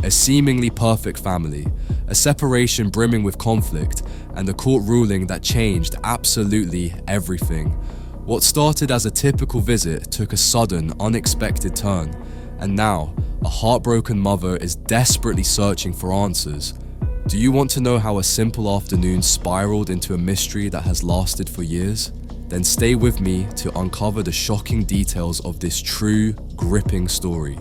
a seemingly perfect family, a separation brimming with conflict, and a court ruling that changed absolutely everything. What started as a typical visit took a sudden, unexpected turn, and now, a heartbroken mother is desperately searching for answers. Do you want to know how a simple afternoon spiraled into a mystery that has lasted for years? Then stay with me to uncover the shocking details of this true, gripping story.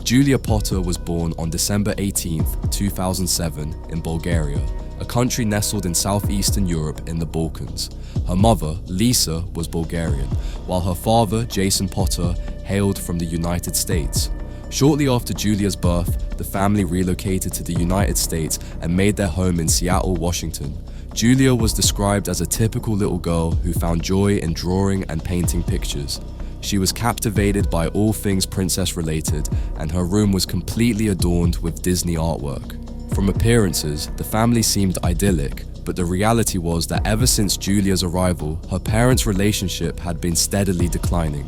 Julia Potter was born on December 18, 2007 in Bulgaria, a country nestled in southeastern Europe in the Balkans. Her mother, Lisa, was Bulgarian, while her father, Jason Potter, hailed from the United States. Shortly after Julia's birth, the family relocated to the United States and made their home in Seattle, Washington. Julia was described as a typical little girl who found joy in drawing and painting pictures. She was captivated by all things princess related, and her room was completely adorned with Disney artwork. From appearances, the family seemed idyllic, but the reality was that ever since Julia's arrival, her parents' relationship had been steadily declining.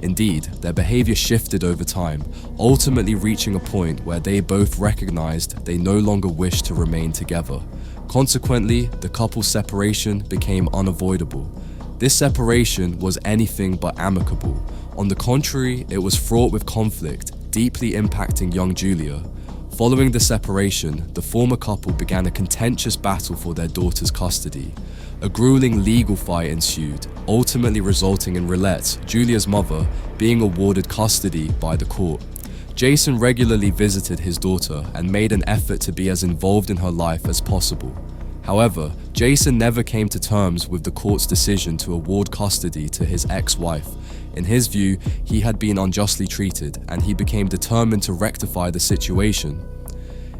Indeed, their behavior shifted over time, ultimately reaching a point where they both recognized they no longer wished to remain together. Consequently, the couple's separation became unavoidable. This separation was anything but amicable. On the contrary, it was fraught with conflict, deeply impacting young Julia. Following the separation, the former couple began a contentious battle for their daughter's custody. A grueling legal fight ensued, ultimately resulting in Rolette, Julia's mother, being awarded custody by the court. Jason regularly visited his daughter and made an effort to be as involved in her life as possible. However, Jason never came to terms with the court's decision to award custody to his ex-wife. In his view, he had been unjustly treated, and he became determined to rectify the situation.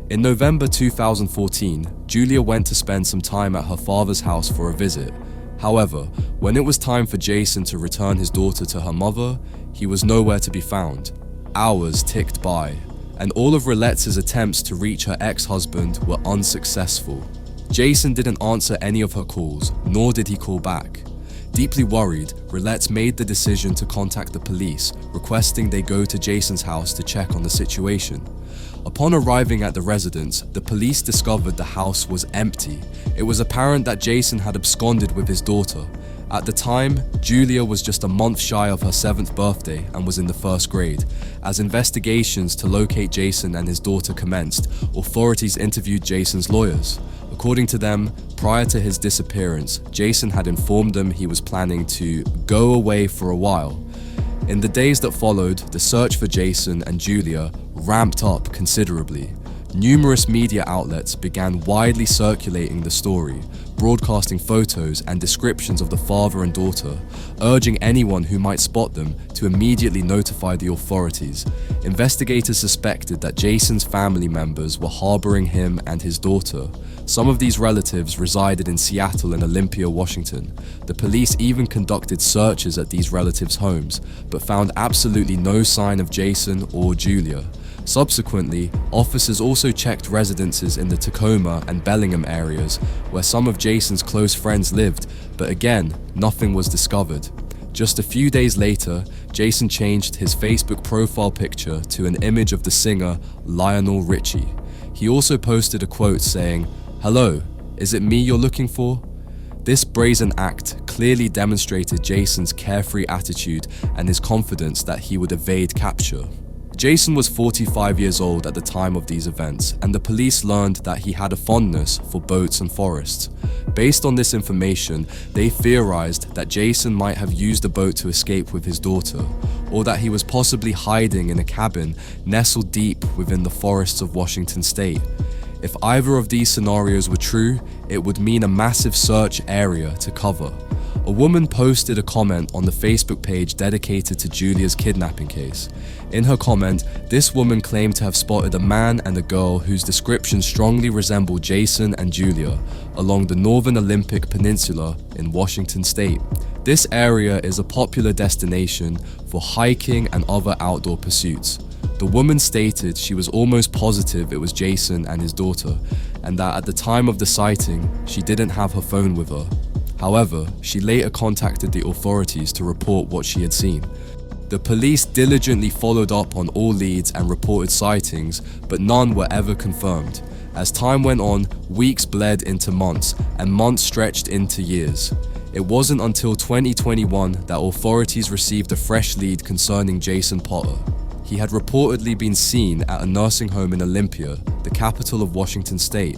In November 2014, Julia went to spend some time at her father's house for a visit. However, when it was time for Jason to return his daughter to her mother, he was nowhere to be found. Hours ticked by, and all of Rolette's attempts to reach her ex-husband were unsuccessful. Jason didn't answer any of her calls, nor did he call back. Deeply worried, Rolette made the decision to contact the police, requesting they go to Jason's house to check on the situation. Upon arriving at the residence, the police discovered the house was empty. It was apparent that Jason had absconded with his daughter. At the time, Julia was just a month shy of her 7th birthday and was in the 1st grade. As investigations to locate Jason and his daughter commenced, authorities interviewed Jason's lawyers. According to them, prior to his disappearance, Jason had informed them he was planning to go away for a while. In the days that followed, the search for Jason and Julia ramped up considerably. Numerous media outlets began widely circulating the story, broadcasting photos and descriptions of the father and daughter, urging anyone who might spot them to immediately notify the authorities. Investigators suspected that Jason's family members were harboring him and his daughter. Some of these relatives resided in Seattle and Olympia, Washington. The police even conducted searches at these relatives' homes, but found absolutely no sign of Jason or Julia. Subsequently, officers also checked residences in the Tacoma and Bellingham areas where some of Jason's close friends lived, but again, nothing was discovered. Just a few days later, Jason changed his Facebook profile picture to an image of the singer Lionel Richie. He also posted a quote saying, "Hello, is it me you're looking for?" This brazen act clearly demonstrated Jason's carefree attitude and his confidence that he would evade capture. Jason was 45 years old at the time of these events, and the police learned that he had a fondness for boats and forests. Based on this information, they theorized that Jason might have used a boat to escape with his daughter, or that he was possibly hiding in a cabin nestled deep within the forests of Washington state. If either of these scenarios were true, it would mean a massive search area to cover. A woman posted a comment on the Facebook page dedicated to Julia's kidnapping case. In her comment, this woman claimed to have spotted a man and a girl whose description strongly resembled Jason and Julia along the northern Olympic Peninsula in Washington state. This area is a popular destination for hiking and other outdoor pursuits. The woman stated she was almost positive it was Jason and his daughter, and that at the time of the sighting, she didn't have her phone with her. However, she later contacted the authorities to report what she had seen. The police diligently followed up on all leads and reported sightings, but none were ever confirmed. As time went on, weeks bled into months, and months stretched into years. It wasn't until 2021 that authorities received a fresh lead concerning Jason Potter. He had reportedly been seen at a nursing home in Olympia, the capital of Washington State.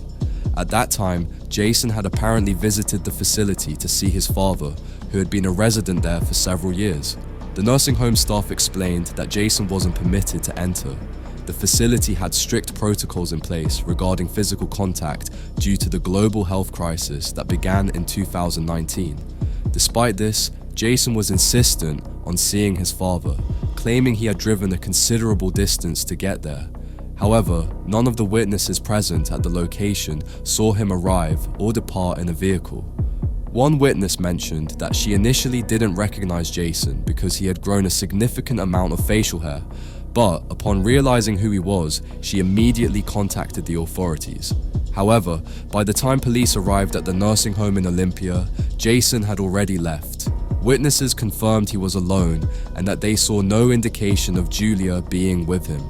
At that time, Jason had apparently visited the facility to see his father, who had been a resident there for several years. The nursing home staff explained that Jason wasn't permitted to enter. The facility had strict protocols in place regarding physical contact due to the global health crisis that began in 2019. Despite this, Jason was insistent on seeing his father, claiming he had driven a considerable distance to get there. However, none of the witnesses present at the location saw him arrive or depart in a vehicle. One witness mentioned that she initially didn't recognize Jason because he had grown a significant amount of facial hair, but upon realizing who he was, she immediately contacted the authorities. However, by the time police arrived at the nursing home in Olympia, Jason had already left. Witnesses confirmed he was alone and that they saw no indication of Julia being with him.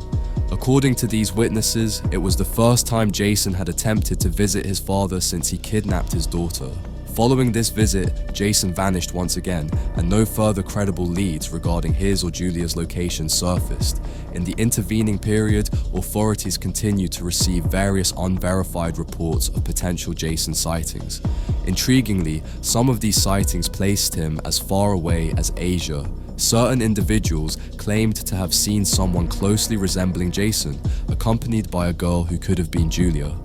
According to these witnesses, it was the first time Jason had attempted to visit his father since he kidnapped his daughter. Following this visit, Jason vanished once again, and no further credible leads regarding his or Julia's location surfaced. In the intervening period, authorities continued to receive various unverified reports of potential Jason sightings. Intriguingly, some of these sightings placed him as far away as Asia. Certain individuals claimed to have seen someone closely resembling Jason, accompanied by a girl who could have been Julia.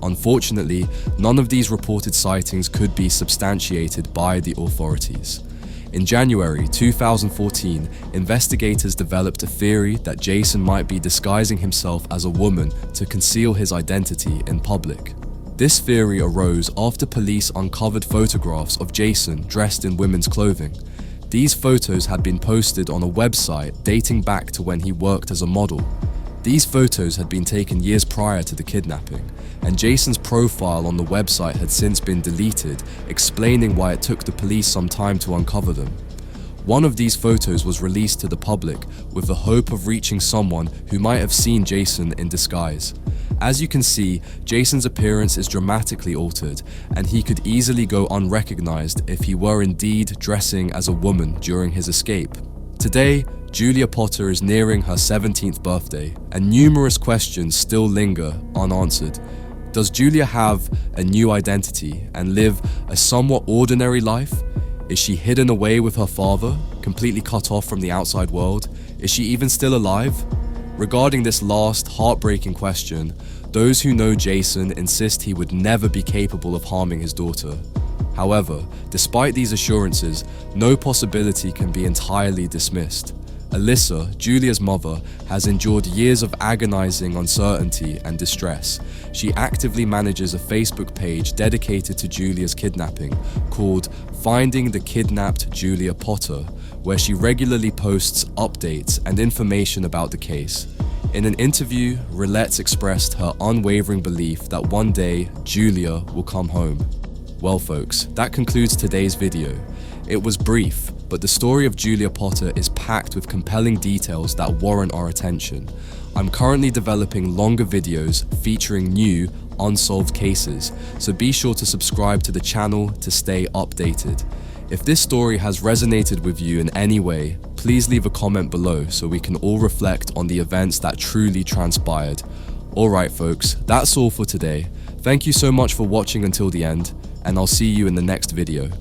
Unfortunately, none of these reported sightings could be substantiated by the authorities. In January 2014, investigators developed a theory that Jason might be disguising himself as a woman to conceal his identity in public. This theory arose after police uncovered photographs of Jason dressed in women's clothing. These photos had been posted on a website dating back to when he worked as a model. These photos had been taken years prior to the kidnapping, and Jason's profile on the website had since been deleted, explaining why it took the police some time to uncover them. One of these photos was released to the public with the hope of reaching someone who might have seen Jason in disguise. As you can see, Jason's appearance is dramatically altered, and he could easily go unrecognized if he were indeed dressing as a woman during his escape. Today, Julia Potter is nearing her 17th birthday, and numerous questions still linger unanswered. Does Julia have a new identity and live a somewhat ordinary life? Is she hidden away with her father, completely cut off from the outside world? Is she even still alive? Regarding this last heartbreaking question, those who know Jason insist he would never be capable of harming his daughter. However, despite these assurances, no possibility can be entirely dismissed. Alyssa, Julia's mother, has endured years of agonizing uncertainty and distress. She actively manages a Facebook page dedicated to Julia's kidnapping called Finding the Kidnapped Julia Potter, where she regularly posts updates and information about the case. In an interview, Roulette expressed her unwavering belief that one day Julia will come home. Well folks, that concludes today's video. It was brief, but the story of Julia Potter is packed with compelling details that warrant our attention. I'm currently developing longer videos featuring new, unsolved cases, so be sure to subscribe to the channel to stay updated. If this story has resonated with you in any way, please leave a comment below so we can all reflect on the events that truly transpired. Alright folks, that's all for today. Thank you so much for watching until the end, and I'll see you in the next video.